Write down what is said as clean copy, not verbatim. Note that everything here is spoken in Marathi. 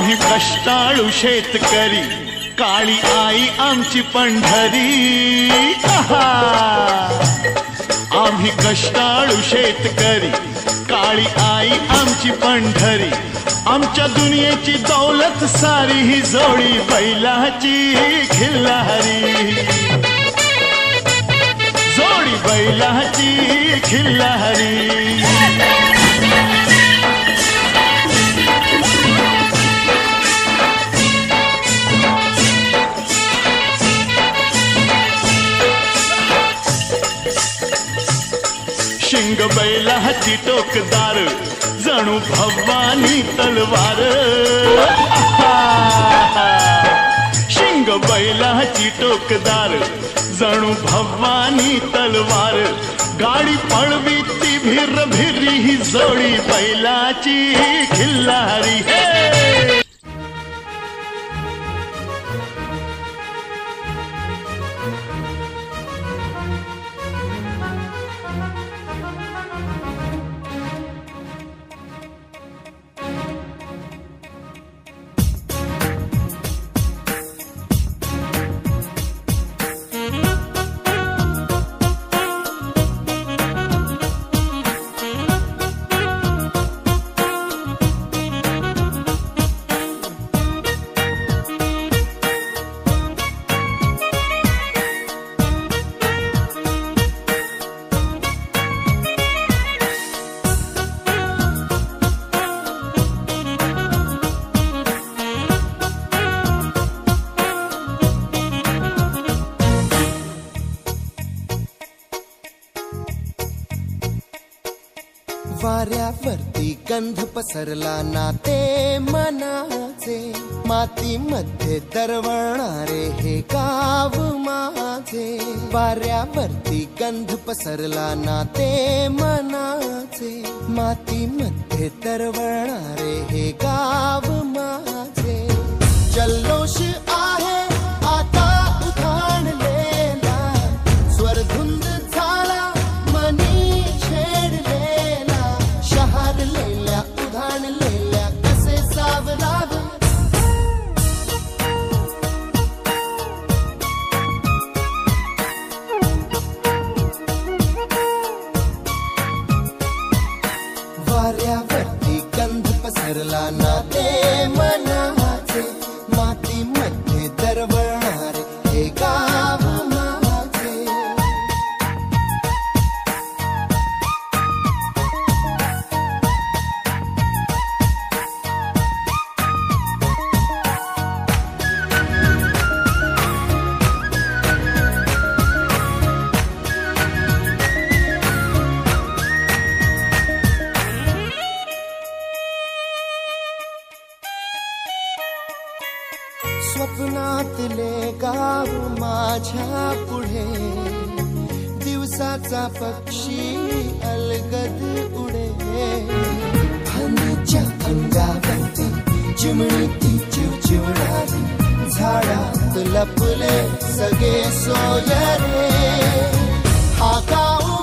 आम्ही कष्टाळू शेतकरी, काळी आई आमची पंढरी। आम्ही कष्टाळू शेतकरी, काळी आई आमची पंढरी। आमच्या दुनियेची दौलत सारी ही जोडी बैलाची खिल्लारी, जोडी बैलाची खिल्लारी। शिंग बैलाची टोकदार, जणू भवानी तलवार। शिंग बैलाची टोकदार, जणू भवानी तलवार। गाडी पळवी ती भिर भिरी, ही जोडी बैलाची खिल्लारी। वाऱ्यावरती गंध पसरला नाते मनाचे, मातीमध्ये दरवळणारे हे गाव माझे। वाऱ्यावरती गंध पसरला नाते मनाचे, मातीमध्ये दरवळणारे हे गाव माझे। जल्लोष आहे आता उधाणलेला, स्वरधुंद झाला मनी छेडलेला। शहारलेल्या उधाणलेल्या कसे सावरावे, वाऱ्यावरती गंध पसरला नाते मनाचे, मातीमध्ये दरवळणारे हे गाव माझे। स्वप्नातले गाव माझ्या पुढे, दिवसाचा पक्षी अलगद उडे। फणीच्या अंगावरती चिमणी ती चिवचिवणारी, झाडात लपले सगळे सोयरे। हा गाव